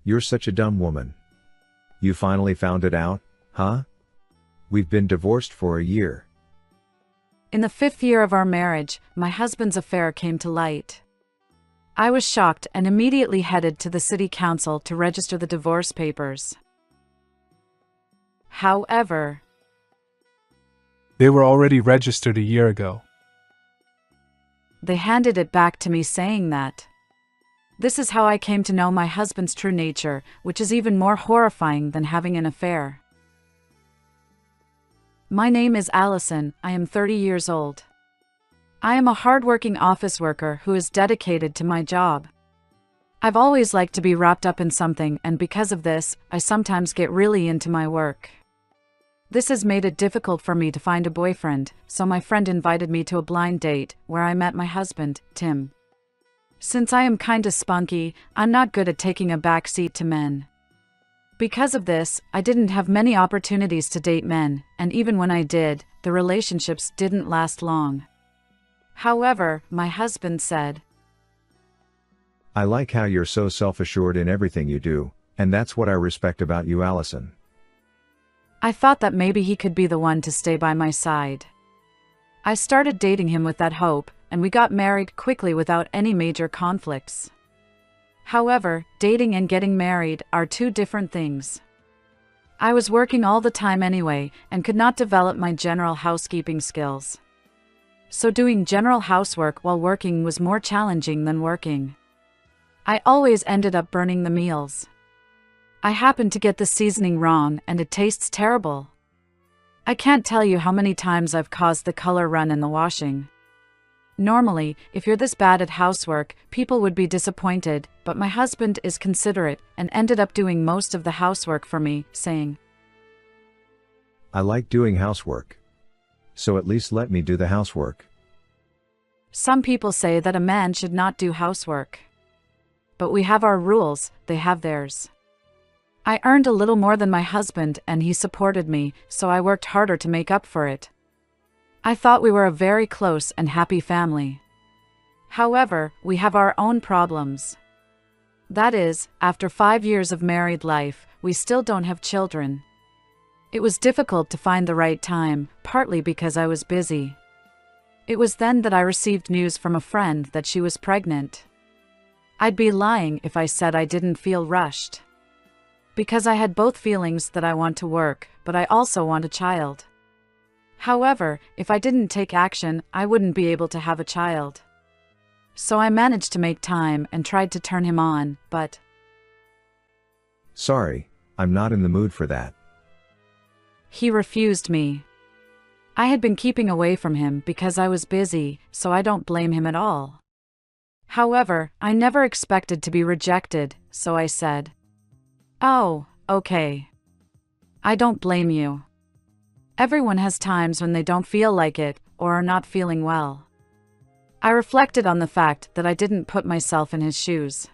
You're such a dumb woman. You finally found it out, huh? We've been divorced for a year. In the 5th year of our marriage, my husband's affair came to light. I was shocked and immediately headed to the city council to register the divorce papers. However, They were already registered a year ago. they handed it back to me saying that this is how I came to know my husband's true nature, which is even more horrifying than having an affair. My name is Allison. I am 30 years old. I am a hardworking office worker who is dedicated to my job. I've always liked to be wrapped up in something, and because of this, I sometimes get really into my work. This has made it difficult for me to find a boyfriend, so my friend invited me to a blind date, where I met my husband, Tim. Since I am kinda spunky, I'm not good at taking a back seat to men. Because of this, I didn't have many opportunities to date men, and even when I did, the relationships didn't last long. However, my husband said, I like how you're so self-assured in everything you do, and that's what I respect about you, Allison. I thought that maybe he could be the one to stay by my side. I started dating him with that hope, and we got married quickly without any major conflicts. However, dating and getting married are two different things. I was working all the time anyway, and could not develop my general housekeeping skills. So doing general housework while working was more challenging than working. I always ended up burning the meals. I happened to get the seasoning wrong, and it tastes terrible. I can't tell you how many times I've caused the color run in the washing. Normally, if you're this bad at housework, people would be disappointed, but my husband is considerate and ended up doing most of the housework for me, saying, I like doing housework. So at least let me do the housework. Some people say that a man should not do housework. But we have our rules, they have theirs. I earned a little more than my husband and he supported me, so I worked harder to make up for it. I thought we were a very close and happy family. However, we have our own problems. That is, after 5 years of married life, we still don't have children. It was difficult to find the right time, partly because I was busy. It was then that I received news from a friend that she was pregnant. I'd be lying if I said I didn't feel rushed. Because I had both feelings that I want to work, but I also want a child. However, if I didn't take action, I wouldn't be able to have a child. So I managed to make time and tried to turn him on, but Sorry, I'm not in the mood for that. he refused me. I had been keeping away from him because I was busy, so I don't blame him at all. However, I never expected to be rejected, so I said, "Oh, okay. I don't blame you. Everyone has times when they don't feel like it, or are not feeling well." I reflected on the fact that I didn't put myself in his shoes.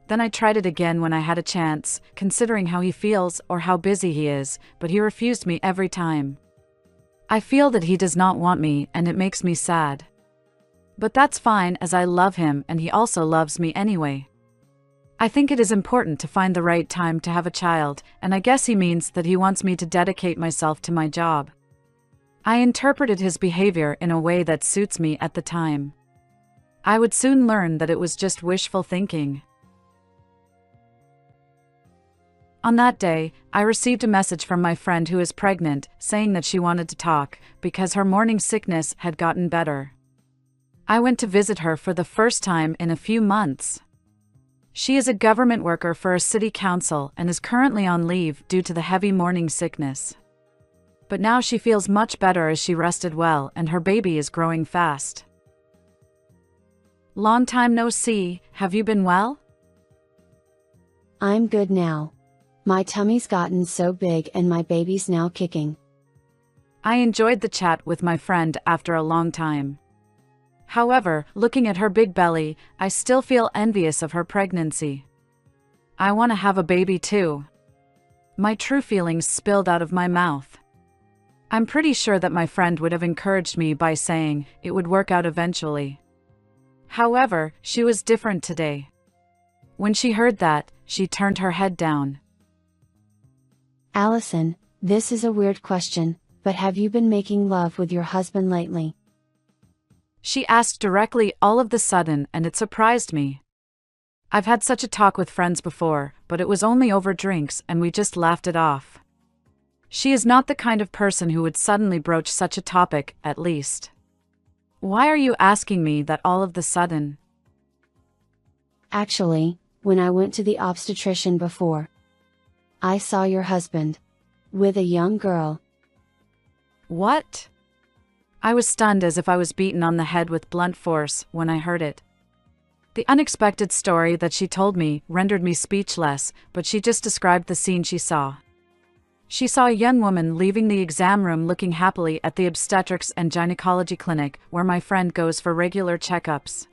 Then I tried it again when I had a chance, considering how he feels or how busy he is, but he refused me every time. I feel that he does not want me, and it makes me sad. But that's fine, as I love him and he also loves me anyway. I think it is important to find the right time to have a child, and I guess he means that he wants me to dedicate myself to my job. I interpreted his behavior in a way that suits me at the time. I would soon learn that it was just wishful thinking. On that day, I received a message from my friend who is pregnant, saying that she wanted to talk, because her morning sickness had gotten better. I went to visit her for the first time in a few months. She is a government worker for a city council and is currently on leave due to the heavy morning sickness. But now she feels much better as she rested well and her baby is growing fast. Long time no see, have you been well? I'm good now. My tummy's gotten so big and my baby's now kicking. I enjoyed the chat with my friend after a long time. However, looking at her big belly, I still feel envious of her pregnancy. I want to have a baby too. My true feelings spilled out of my mouth. I'm pretty sure that my friend would have encouraged me by saying it would work out eventually. However, she was different today. When she heard that, she turned her head down. Allison, this is a weird question, but have you been making love with your husband lately? She asked directly all of the sudden, and it surprised me. I've had such a talk with friends before, but it was only over drinks and we just laughed it off. She is not the kind of person who would suddenly broach such a topic, at least. Why are you asking me that all of the sudden? Actually, when I went to the obstetrician before, I saw your husband with a young girl. What? I was stunned as if I was beaten on the head with blunt force when I heard it. The unexpected story that she told me rendered me speechless, but she just described the scene she saw. She saw a young woman leaving the exam room looking happily at the obstetrics and gynecology clinic where my friend goes for regular checkups.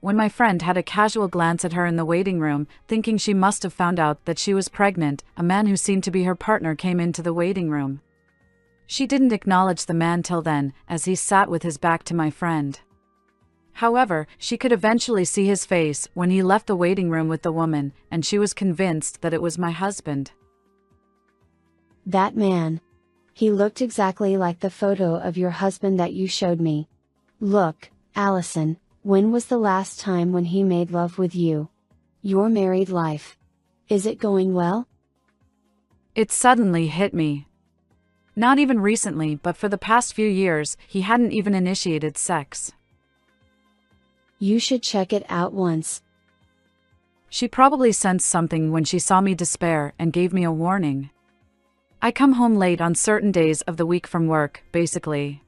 When my friend had a casual glance at her in the waiting room, thinking she must have found out that she was pregnant, a man who seemed to be her partner came into the waiting room. She didn't acknowledge the man till then, as he sat with his back to my friend. However, she could eventually see his face when he left the waiting room with the woman, and she was convinced that it was my husband. That man. He looked exactly like the photo of your husband that you showed me. Look, Allison, when was the last time when he made love with you? Your married life. Is it going well? It suddenly hit me. Not even recently, but for the past few years, he hadn't even initiated sex. You should check it out once. She probably sensed something when she saw me despair and gave me a warning. I come home late on certain days of the week from work, basically.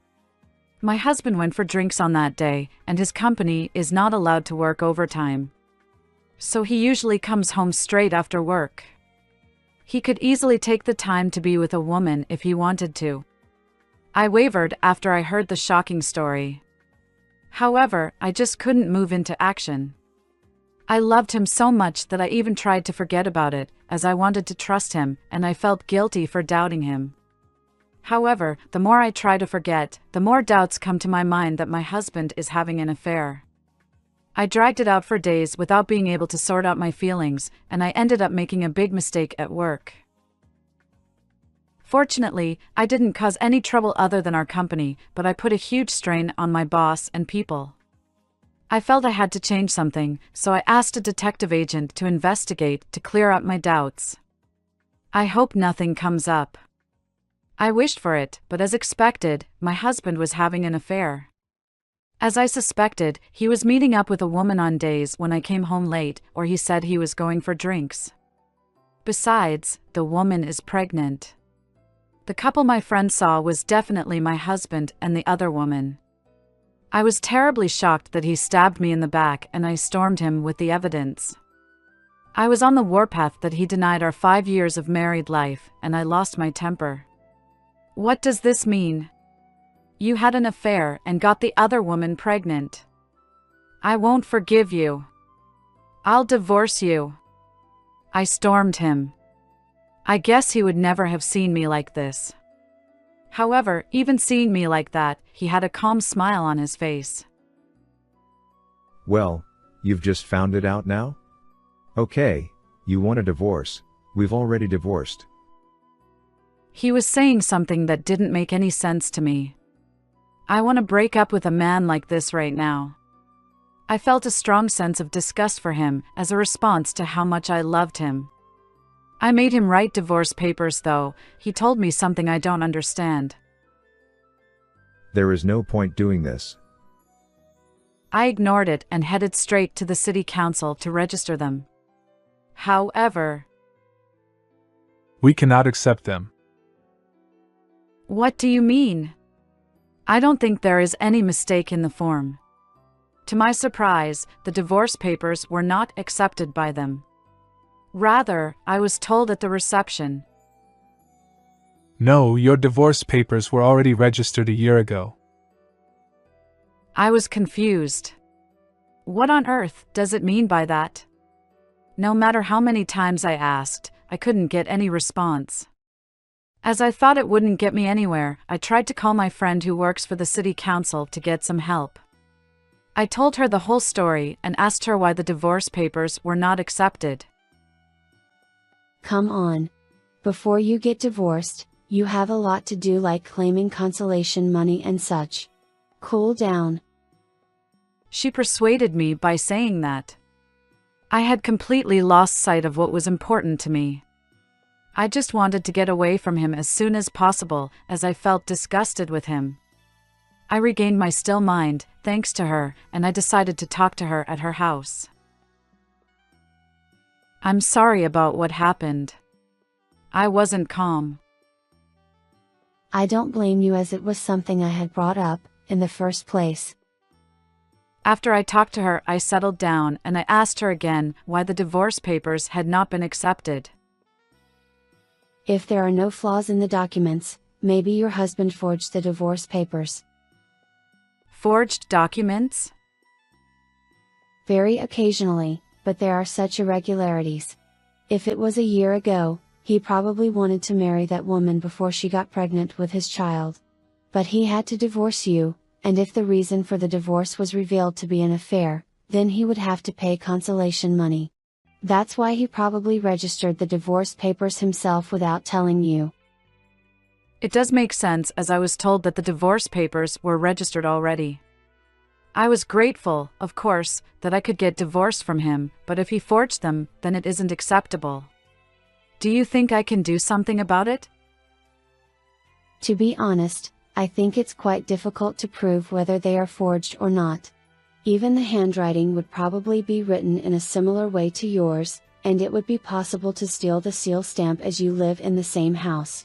My husband went for drinks on that day, and his company is not allowed to work overtime. So he usually comes home straight after work. He could easily take the time to be with a woman if he wanted to. I wavered after I heard the shocking story. However, I just couldn't move into action. I loved him so much that I even tried to forget about it, as I wanted to trust him, and I felt guilty for doubting him. However, the more I try to forget, the more doubts come to my mind that my husband is having an affair. I dragged it out for days without being able to sort out my feelings, and I ended up making a big mistake at work. Fortunately, I didn't cause any trouble other than our company, but I put a huge strain on my boss and people. I felt I had to change something, so I asked a detective agent to investigate to clear up my doubts. I hope nothing comes up. I wished for it, but as expected, my husband was having an affair. As I suspected, he was meeting up with a woman on days when I came home late, or he said he was going for drinks. Besides, the woman is pregnant. The couple my friend saw was definitely my husband and the other woman. I was terribly shocked that he stabbed me in the back, and I stormed him with the evidence. I was on the warpath that he denied our 5 years of married life, and I lost my temper. What does this mean? You had an affair and got the other woman pregnant. I won't forgive you. I'll divorce you. I stormed him. I guess he would never have seen me like this. However, even seeing me like that, he had a calm smile on his face. Well, you've just found it out now? Okay, you want a divorce. We've already divorced. He was saying something that didn't make any sense to me. I want to break up with a man like this right now. I felt a strong sense of disgust for him as a response to how much I loved him. I made him write divorce papers though. He told me something I don't understand. There is no point doing this. I ignored it and headed straight to the city council to register them. However, We cannot accept them. what do you mean? I don't think there is any mistake in the form. To my surprise, the divorce papers were not accepted by them. Rather, I was told at the reception. No, your divorce papers were already registered a year ago. I was confused. What on earth does it mean by that? No matter how many times I asked, I couldn't get any response. As I thought it wouldn't get me anywhere, I tried to call my friend who works for the city council to get some help. I told her the whole story and asked her why the divorce papers were not accepted. Come on. Before you get divorced, you have a lot to do, like claiming consolation money and such. Cool down. She persuaded me by saying that I had completely lost sight of what was important to me. I just wanted to get away from him as soon as possible, as I felt disgusted with him. I regained my still mind, thanks to her, and I decided to talk to her at her house. I'm sorry about what happened. I wasn't calm. I don't blame you, as it was something I had brought up, in the first place. After I talked to her, I settled down and I asked her again why the divorce papers had not been accepted. If there are no flaws in the documents, maybe your husband forged the divorce papers. Forged documents? Very occasionally, but there are such irregularities. If it was a year ago, he probably wanted to marry that woman before she got pregnant with his child. But he had to divorce you, and if the reason for the divorce was revealed to be an affair, then he would have to pay consolation money. That's why he probably registered the divorce papers himself without telling you. It does make sense, as I was told that the divorce papers were registered already. I was grateful, of course, that I could get divorced from him, but if he forged them, then it isn't acceptable. Do you think I can do something about it? To be honest, I think it's quite difficult to prove whether they are forged or not. Even the handwriting would probably be written in a similar way to yours, and it would be possible to steal the seal stamp as you live in the same house.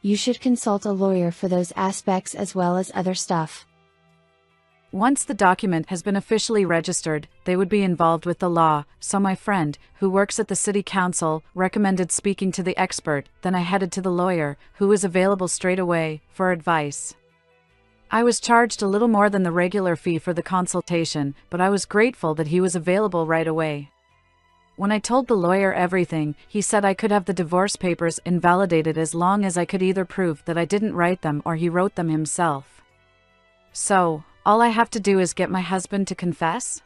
You should consult a lawyer for those aspects as well as other stuff. Once the document has been officially registered, they would be involved with the law, so my friend, who works at the city council, recommended speaking to the expert. Then I headed to the lawyer, who was available straight away, for advice. I was charged a little more than the regular fee for the consultation, but I was grateful that he was available right away. When I told the lawyer everything, he said I could have the divorce papers invalidated as long as I could either prove that I didn't write them or he wrote them himself. So, all I have to do is get my husband to confess?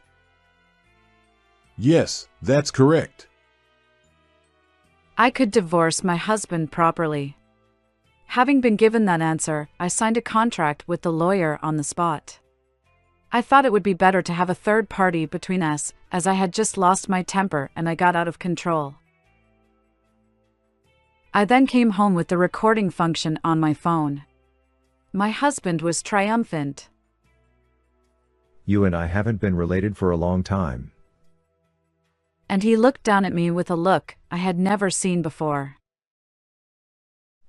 Yes, that's correct. I could divorce my husband properly. Having been given that answer, I signed a contract with the lawyer on the spot. I thought it would be better to have a third party between us, as I had just lost my temper and I got out of control. I then came home with the recording function on my phone. My husband was triumphant. You and I haven't been related for a long time. And he looked down at me with a look I had never seen before.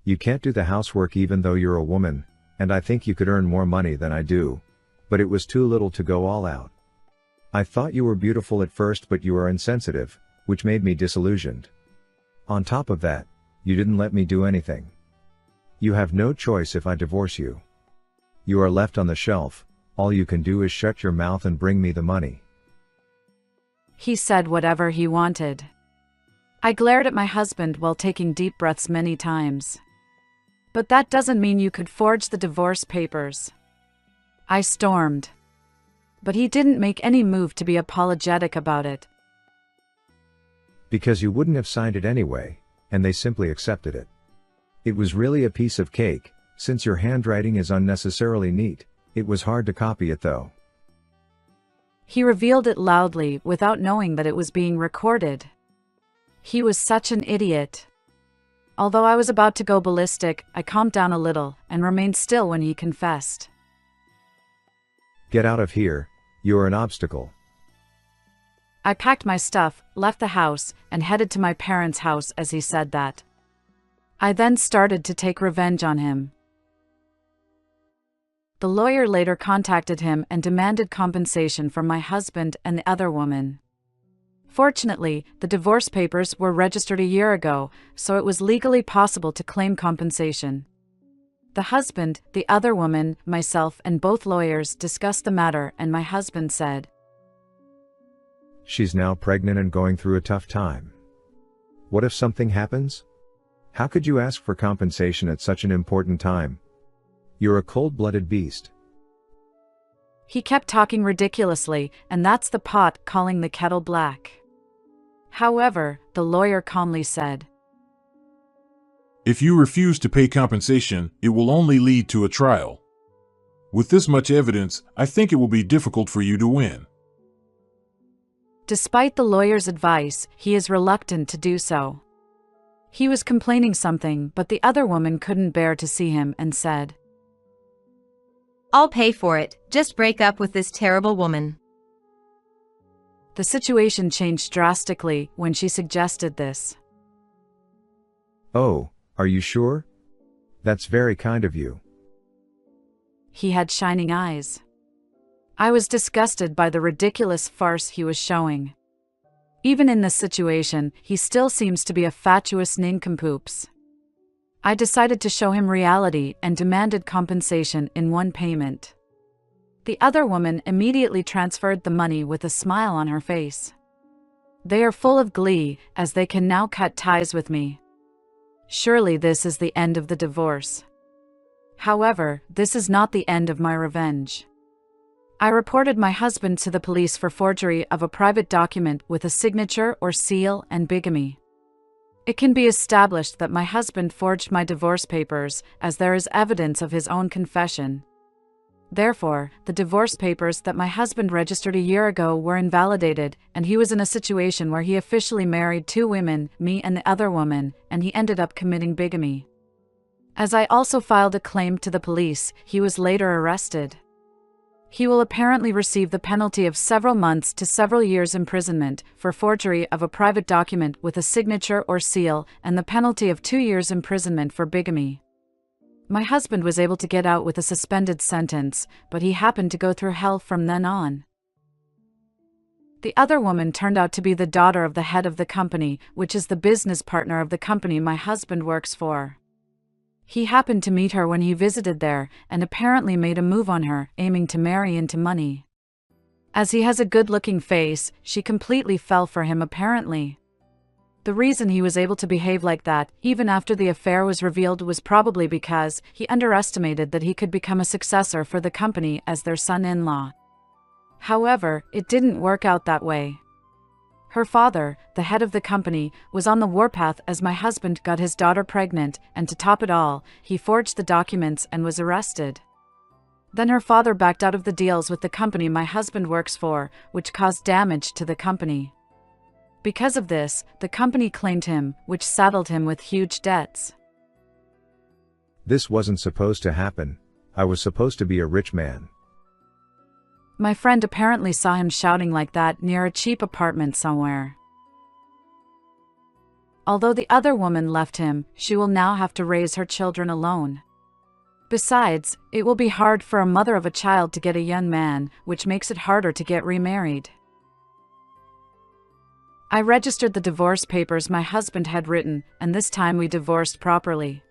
You can't do the housework even though you're a woman, and I think you could earn more money than I do. But it was too little to go all out. I thought you were beautiful at first, but you are insensitive, which made me disillusioned. On top of that, you didn't let me do anything. You have no choice if I divorce you. You are left on the shelf, all you can do is shut your mouth and bring me the money. He said whatever he wanted. I glared at my husband while taking deep breaths many times. But that doesn't mean you could forge the divorce papers. I stormed. But he didn't make any move to be apologetic about it. Because you wouldn't have signed it anyway, and they simply accepted it. It was really a piece of cake, since your handwriting is unnecessarily neat. It was hard to copy it though. He revealed it loudly without knowing that it was being recorded. He was such an idiot. Although I was about to go ballistic, I calmed down a little and remained still when he confessed. Get out of here, you're an obstacle. I packed my stuff, left the house, and headed to my parents' house as he said that. I then started to take revenge on him. The lawyer later contacted him and demanded compensation from my husband and the other woman. Fortunately, the divorce papers were registered a year ago, so it was legally possible to claim compensation. The husband, the other woman, myself, and both lawyers discussed the matter, and my husband said, She's now pregnant and going through a tough time. What if something happens? How could you ask for compensation at such an important time? You're a cold-blooded beast. He kept talking ridiculously, and that's the pot calling the kettle black. However, the lawyer calmly said, "If you refuse to pay compensation, it will only lead to a trial. With this much evidence, I think it will be difficult for you to win." Despite the lawyer's advice, he is reluctant to do so. He was complaining something, but the other woman couldn't bear to see him and said, "I'll pay for it, just break up with this terrible woman." The situation changed drastically when she suggested this. "Oh, are you sure? That's very kind of you." He had shining eyes. I was disgusted by the ridiculous farce he was showing. Even in this situation, he still seems to be a fatuous nincompoops. I decided to show him reality and demanded compensation in one payment. The other woman immediately transferred the money with a smile on her face. They are full of glee, as they can now cut ties with me. Surely this is the end of the divorce. However, this is not the end of my revenge. I reported my husband to the police for forgery of a private document with a signature or seal and bigamy. It can be established that my husband forged my divorce papers, as there is evidence of his own confession. Therefore, the divorce papers that my husband registered a year ago were invalidated, and he was in a situation where he officially married two women, me and the other woman, and he ended up committing bigamy. As I also filed a claim to the police, he was later arrested. He will apparently receive the penalty of several months to several years imprisonment for forgery of a private document with a signature or seal, and the penalty of 2 years imprisonment for bigamy. My husband was able to get out with a suspended sentence, but he happened to go through hell from then on. The other woman turned out to be the daughter of the head of the company, which is the business partner of the company my husband works for. He happened to meet her when he visited there, and apparently made a move on her, aiming to marry into money. As he has a good-looking face, she completely fell for him apparently. The reason he was able to behave like that, even after the affair was revealed, was probably because he underestimated that he could become a successor for the company as their son-in-law. However, it didn't work out that way. Her father, the head of the company, was on the warpath as my husband got his daughter pregnant, and to top it all, he forged the documents and was arrested. Then her father backed out of the deals with the company my husband works for, which caused damage to the company. Because of this, the company claimed him, which saddled him with huge debts. "This wasn't supposed to happen. I was supposed to be a rich man." My friend apparently saw him shouting like that near a cheap apartment somewhere. Although the other woman left him, she will now have to raise her children alone. Besides, it will be hard for a mother of a child to get a young man, which makes it harder to get remarried. I registered the divorce papers my husband had written, and this time we divorced properly.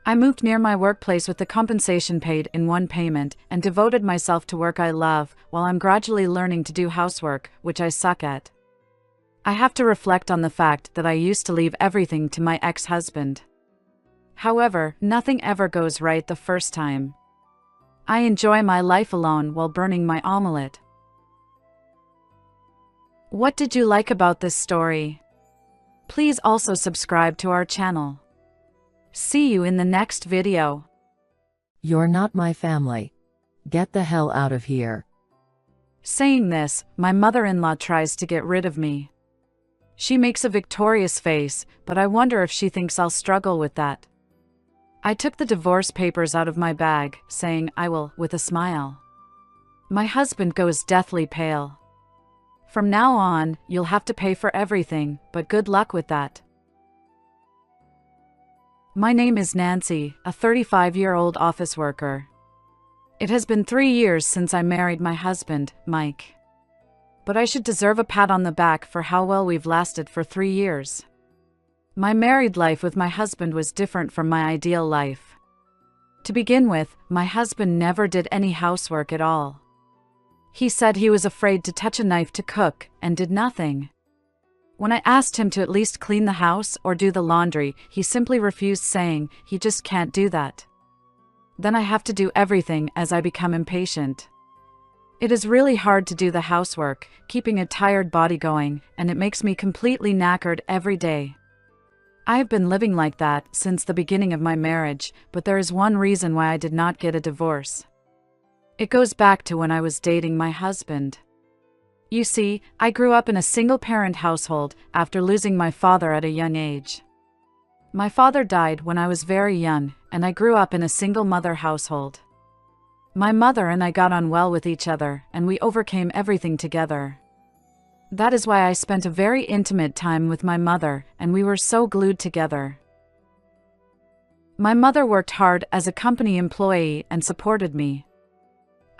I moved near my workplace with the compensation paid in one payment, and devoted myself to work I love, while I'm gradually learning to do housework, which I suck at. I have to reflect on the fact that I used to leave everything to my ex-husband. However, nothing ever goes right the first time. I enjoy my life alone while burning my omelette. What did you like about this story? Please also subscribe to our channel. See you in the next video. You're not my family. Get the hell out of here. Saying this, my mother-in-law tries to get rid of me. She makes a victorious face, but I wonder if she thinks I'll struggle with that. I took the divorce papers out of my bag, saying I will, with a smile. My husband goes deathly pale. From now on, you'll have to pay for everything, but good luck with that. My name is Nancy, a 35-year-old office worker. It has been 3 years since I married my husband, Mike. But I should deserve a pat on the back for how well we've lasted for 3 years. My married life with my husband was different from my ideal life. To begin with, my husband never did any housework at all. He said he was afraid to touch a knife to cook, and did nothing. When I asked him to at least clean the house or do the laundry, he simply refused, saying he just can't do that. Then I have to do everything as I become impatient. It is really hard to do the housework, keeping a tired body going, and it makes me completely knackered every day. I have been living like that since the beginning of my marriage, but there is one reason why I did not get a divorce. It goes back to when I was dating my husband. You see, I grew up in a single-parent household after losing my father at a young age. My father died when I was very young, and I grew up in a single-mother household. My mother and I got on well with each other, and we overcame everything together. That is why I spent a very intimate time with my mother, and we were so glued together. My mother worked hard as a company employee and supported me.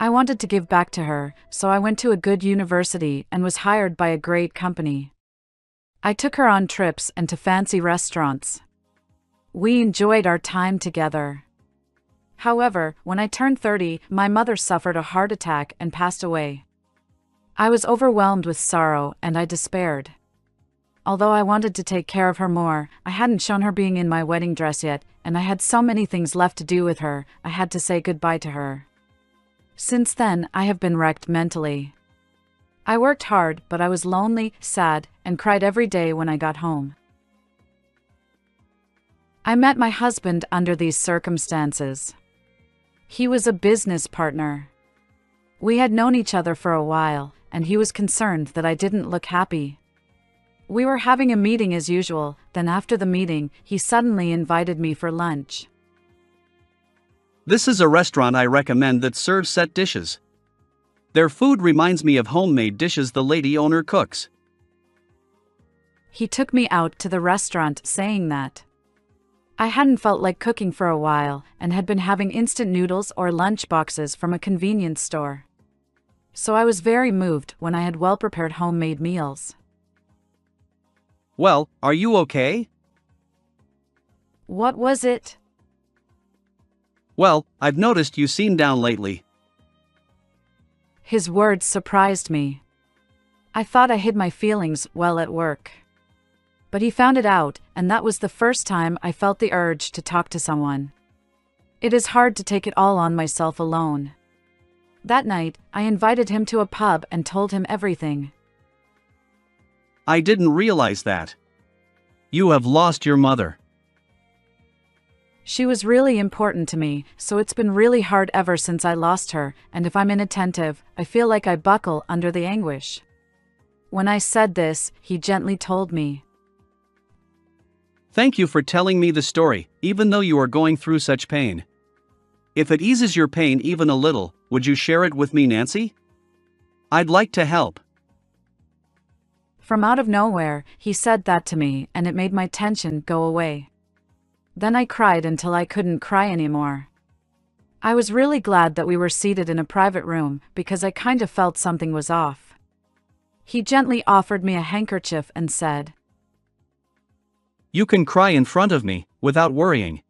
I wanted to give back to her, so I went to a good university and was hired by a great company. I took her on trips and to fancy restaurants. We enjoyed our time together. However, when I turned 30, my mother suffered a heart attack and passed away. I was overwhelmed with sorrow and I despaired. Although I wanted to take care of her more, I hadn't shown her being in my wedding dress yet, and I had so many things left to do with her, I had to say goodbye to her. Since then, I have been wrecked mentally. I worked hard, but I was lonely, sad, and cried every day when I got home. I met my husband under these circumstances. He was a business partner. We had known each other for a while, and he was concerned that I didn't look happy. We were having a meeting as usual, then after the meeting, he suddenly invited me for lunch. This is a restaurant I recommend that serves set dishes. Their food reminds me of homemade dishes the lady owner cooks. He took me out to the restaurant saying that I hadn't felt like cooking for a while and had been having instant noodles or lunch boxes from a convenience store. So I was very moved when I had well-prepared homemade meals. Well, are you okay? What was it? Well, I've noticed you seem down lately. His words surprised me. I thought I hid my feelings well at work. But he found it out, and that was the first time I felt the urge to talk to someone. It is hard to take it all on myself alone. That night, I invited him to a pub and told him everything. I didn't realize that. You have lost your mother. She was really important to me, so it's been really hard ever since I lost her, and if I'm inattentive, I feel like I buckle under the anguish. When I said this, he gently told me, Thank you for telling me the story, even though you are going through such pain. If it eases your pain even a little, would you share it with me, Nancy? I'd like to help. From out of nowhere, he said that to me, and it made my tension go away. Then I cried until I couldn't cry anymore. I was really glad that we were seated in a private room, because I kind of felt something was off. He gently offered me a handkerchief and said, You can cry in front of me, without worrying.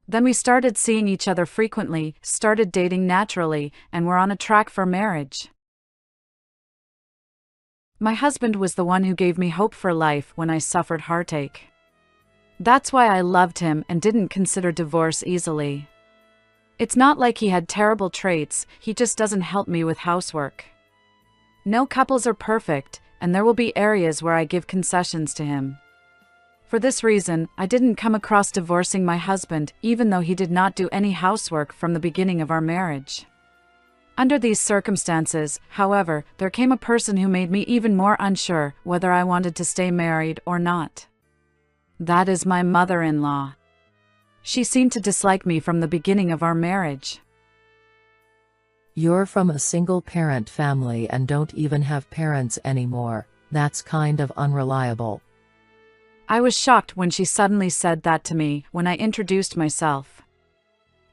Then we started seeing each other frequently, started dating naturally, and were on a track for marriage. My husband was the one who gave me hope for life when I suffered heartache. That's why I loved him and didn't consider divorce easily. It's not like he had terrible traits, he just doesn't help me with housework. No couples are perfect, and there will be areas where I give concessions to him. For this reason, I didn't come across divorcing my husband, even though he did not do any housework from the beginning of our marriage. Under these circumstances, however, there came a person who made me even more unsure whether I wanted to stay married or not. That is my mother-in-law. She seemed to dislike me from the beginning of our marriage. You're from a single-parent family and don't even have parents anymore. That's kind of unreliable. I was shocked when she suddenly said that to me when I introduced myself.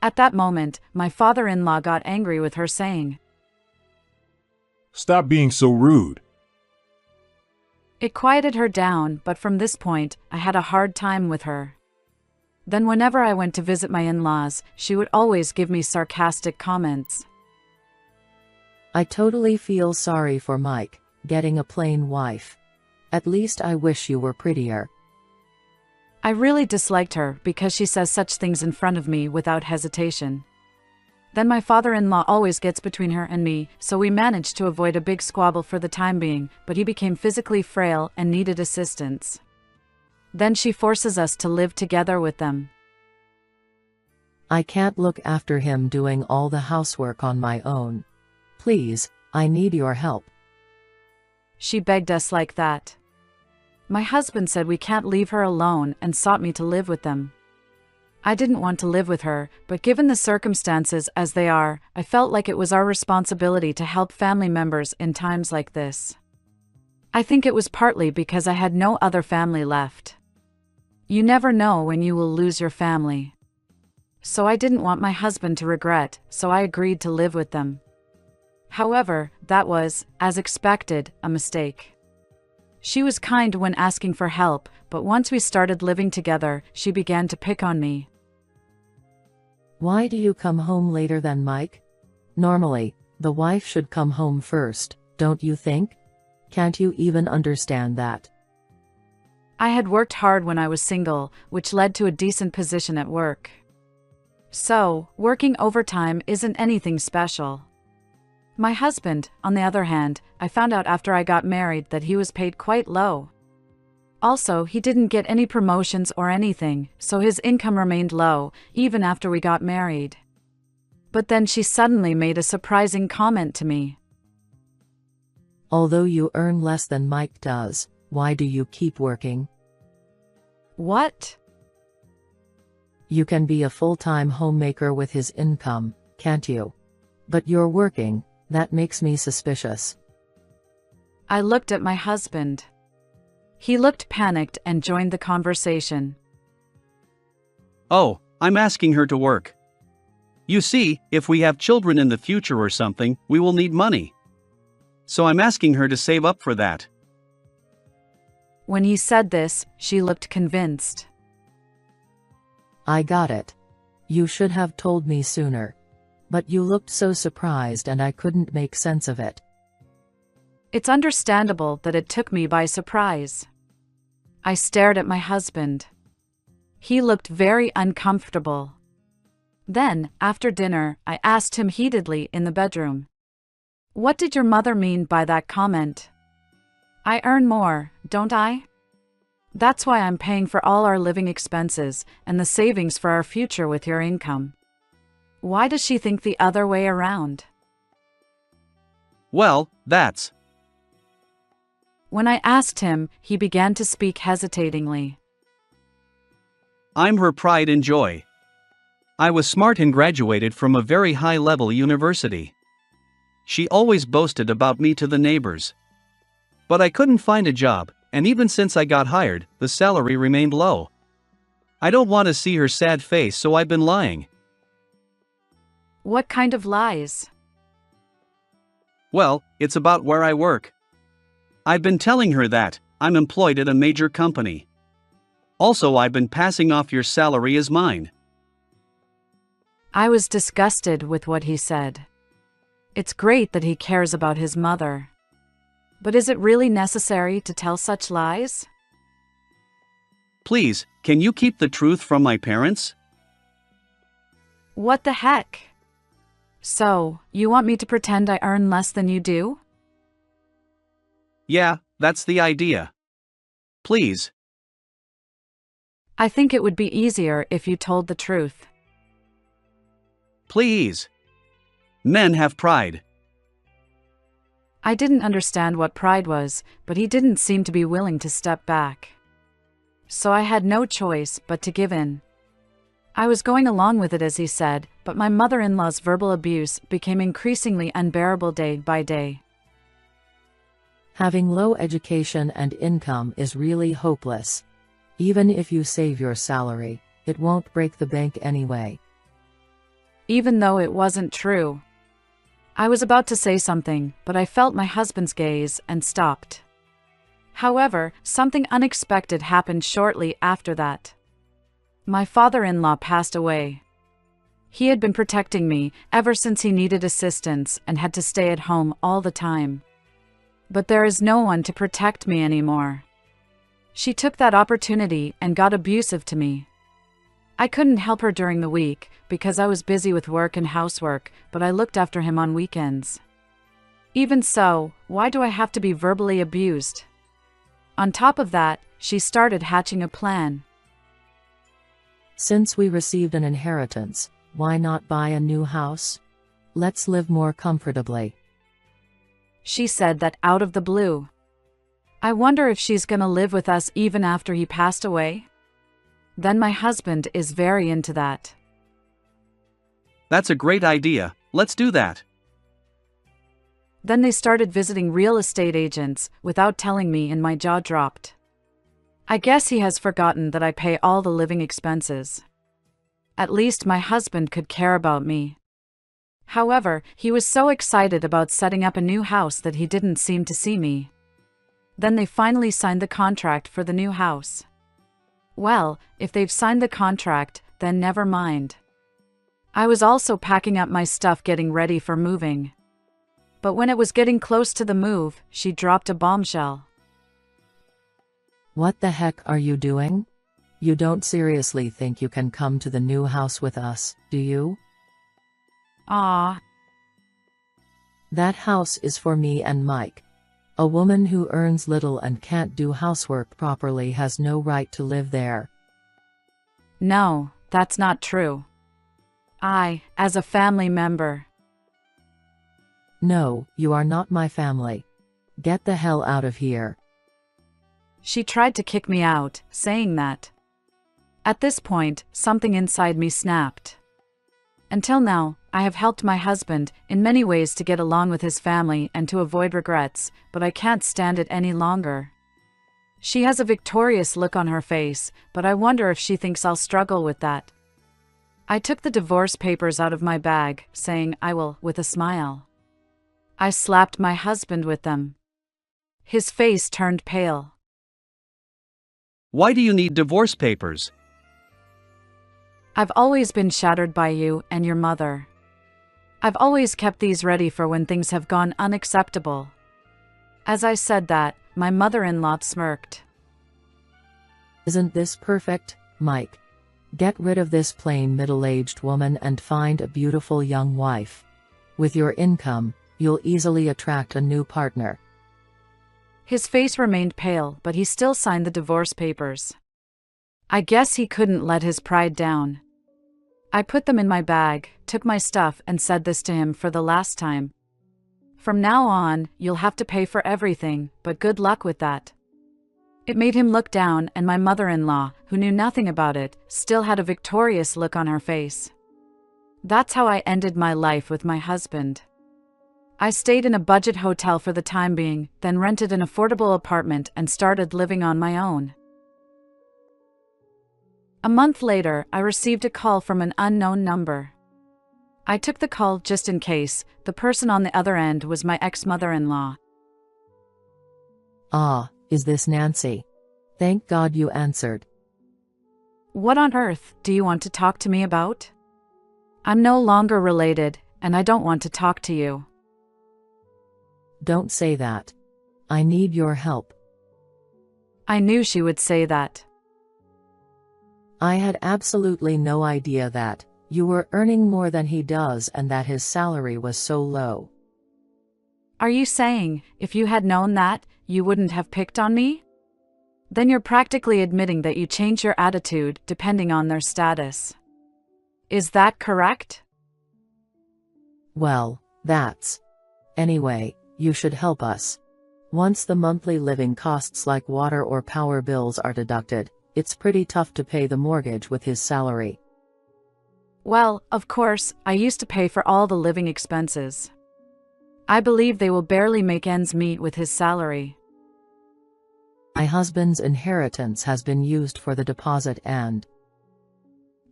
At that moment, my father-in-law got angry with her, saying, Stop being so rude. It quieted her down, but from this point, I had a hard time with her. Then whenever I went to visit my in-laws, she would always give me sarcastic comments. I totally feel sorry for Mike, getting a plain wife. At least I wish you were prettier. I really disliked her because she says such things in front of me without hesitation. Then my father-in-law always gets between her and me, so we managed to avoid a big squabble for the time being, but he became physically frail and needed assistance. Then she forces us to live together with them. I can't look after him doing all the housework on my own. Please, I need your help. She begged us like that. My husband said we can't leave her alone and sought me to live with them. I didn't want to live with her, but given the circumstances as they are, I felt like it was our responsibility to help family members in times like this. I think it was partly because I had no other family left. You never know when you will lose your family. So I didn't want my husband to regret, so I agreed to live with them. However, that was, as expected, a mistake. She was kind when asking for help, but once we started living together, she began to pick on me. Why do you come home later than Mike? Normally, the wife should come home first, don't you think? Can't you even understand that? I had worked hard when I was single, which led to a decent position at work. So, working overtime isn't anything special. My husband, on the other hand, I found out after I got married that he was paid quite low. Also, he didn't get any promotions or anything, so his income remained low, even after we got married. But then she suddenly made a surprising comment to me. Although you earn less than Mike does, why do you keep working? What? You can be a full-time homemaker with his income, can't you? But you're working, that makes me suspicious. I looked at my husband. He looked panicked and joined the conversation. Oh, I'm asking her to work. You see, if we have children in the future or something, we will need money. So I'm asking her to save up for that. When he said this, she looked convinced. I got it. You should have told me sooner. But you looked so surprised and I couldn't make sense of it. It's understandable that it took me by surprise. I stared at my husband. He looked very uncomfortable. Then, after dinner, I asked him heatedly in the bedroom. What did your mother mean by that comment? I earn more, don't I? That's why I'm paying for all our living expenses and the savings for our future with your income. Why does she think the other way around? Well, that's... When I asked him, he began to speak hesitatingly. I'm her pride and joy. I was smart and graduated from a very high-level university. She always boasted about me to the neighbors. But I couldn't find a job, and even since I got hired, the salary remained low. I don't want to see her sad face, so I've been lying. What kind of lies? Well, it's about where I work. I've been telling her that I'm employed at a major company. Also, I've been passing off your salary as mine. I was disgusted with what he said. It's great that he cares about his mother. But is it really necessary to tell such lies? Please, can you keep the truth from my parents? What the heck? So, you want me to pretend I earn less than you do? Yeah, that's the idea. Please. I think it would be easier if you told the truth. Please. Men have pride. I didn't understand what pride was, but he didn't seem to be willing to step back. So I had no choice but to give in. I was going along with it as he said, but my mother-in-law's verbal abuse became increasingly unbearable day by day. Having low education and income is really hopeless. Even if you save your salary, it won't break the bank anyway. Even though it wasn't true. I was about to say something, but I felt my husband's gaze and stopped. However, something unexpected happened shortly after that. My father-in-law passed away. He had been protecting me ever since he needed assistance and had to stay at home all the time. But there is no one to protect me anymore. She took that opportunity and got abusive to me. I couldn't help her during the week because I was busy with work and housework, but I looked after him on weekends. Even so, why do I have to be verbally abused? On top of that, she started hatching a plan. Since we received an inheritance, why not buy a new house? Let's live more comfortably. She said that out of the blue. I wonder if she's gonna live with us even after he passed away? Then my husband is very into that. That's a great idea, let's do that. Then they started visiting real estate agents without telling me, and my jaw dropped. I guess he has forgotten that I pay all the living expenses. At least my husband could care about me. However, he was so excited about setting up a new house that he didn't seem to see me. Then they finally signed the contract for the new house. Well, if they've signed the contract, then never mind. I was also packing up my stuff, getting ready for moving. But when it was getting close to the move, she dropped a bombshell. What the heck are you doing? You don't seriously think you can come to the new house with us, do you? Ah. That house is for me and Mike. A woman who earns little and can't do housework properly has no right to live there. No, that's not true. As a family member. No, you are not my family. Get the hell out of here. She tried to kick me out, saying that. At this point, something inside me snapped. Until now, I have helped my husband in many ways to get along with his family and to avoid regrets, but I can't stand it any longer. She has a victorious look on her face, but I wonder if she thinks I'll struggle with that. I took the divorce papers out of my bag, saying I will, with a smile. I slapped my husband with them. His face turned pale. Why do you need divorce papers? I've always been shattered by you and your mother. I've always kept these ready for when things have gone unacceptable. As I said that, my mother-in-law smirked. Isn't this perfect, Mike? Get rid of this plain middle-aged woman and find a beautiful young wife. With your income, you'll easily attract a new partner. His face remained pale, but he still signed the divorce papers. I guess he couldn't let his pride down. I put them in my bag, took my stuff, and said this to him for the last time. From now on, you'll have to pay for everything, but good luck with that. It made him look down, and my mother-in-law, who knew nothing about it, still had a victorious look on her face. That's how I ended my life with my husband. I stayed in a budget hotel for the time being, then rented an affordable apartment and started living on my own. A month later, I received a call from an unknown number. I took the call just in case. The person on the other end was my ex-mother-in-law. Ah, is this Nancy? Thank God you answered. What on earth do you want to talk to me about? I'm no longer related, and I don't want to talk to you. Don't say that. I need your help. I knew she would say that. I had absolutely no idea that you were earning more than he does and that his salary was so low. Are you saying, if you had known that, you wouldn't have picked on me? Then you're practically admitting that you change your attitude depending on their status. Is that correct? Well, that's. Anyway, you should help us. Once the monthly living costs like water or power bills are deducted, it's pretty tough to pay the mortgage with his salary. Well, of course, I used to pay for all the living expenses. I believe they will barely make ends meet with his salary. My husband's inheritance has been used for the deposit and...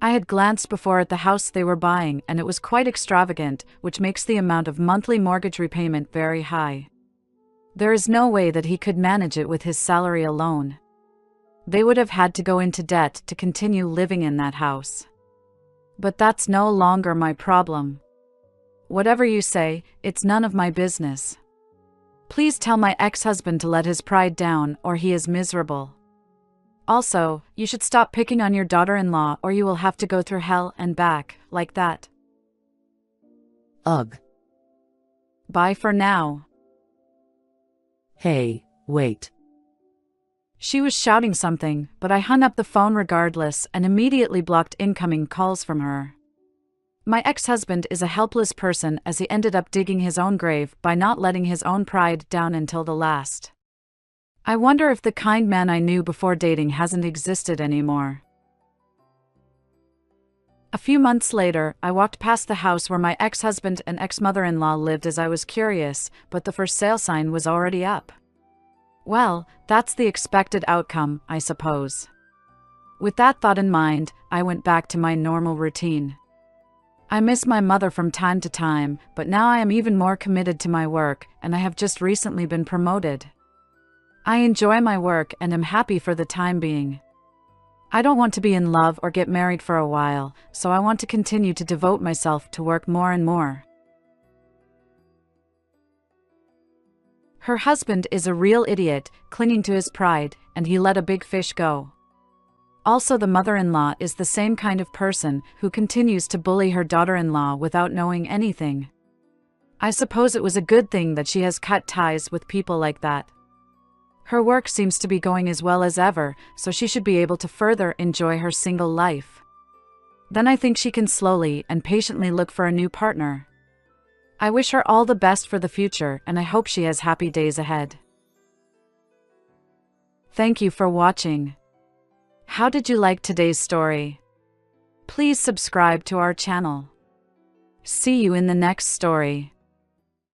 I had glanced before at the house they were buying, and it was quite extravagant, which makes the amount of monthly mortgage repayment very high. There is no way that he could manage it with his salary alone. They would have had to go into debt to continue living in that house. But that's no longer my problem. Whatever you say, it's none of my business. Please tell my ex-husband to let his pride down, or he is miserable. Also, you should stop picking on your daughter-in-law or you will have to go through hell and back, like that. Ugh. Bye for now. Hey, wait. She was shouting something, but I hung up the phone regardless and immediately blocked incoming calls from her. My ex-husband is a helpless person as he ended up digging his own grave by not letting his own pride down until the last. I wonder if the kind man I knew before dating hasn't existed anymore. A few months later, I walked past the house where my ex-husband and ex-mother-in-law lived as I was curious, but the for sale sign was already up. Well, that's the expected outcome, I suppose. With that thought in mind, I went back to my normal routine. I miss my mother from time to time, but now I am even more committed to my work, and I have just recently been promoted. I enjoy my work and am happy for the time being. I don't want to be in love or get married for a while, so I want to continue to devote myself to work more and more. Her husband is a real idiot, clinging to his pride, and he let a big fish go. Also, the mother-in-law is the same kind of person who continues to bully her daughter-in-law without knowing anything. I suppose it was a good thing that she has cut ties with people like that. Her work seems to be going as well as ever, so she should be able to further enjoy her single life. Then I think she can slowly and patiently look for a new partner. I wish her all the best for the future, and I hope she has happy days ahead. Thank you for watching. How did you like today's story? Please subscribe to our channel. See you in the next story.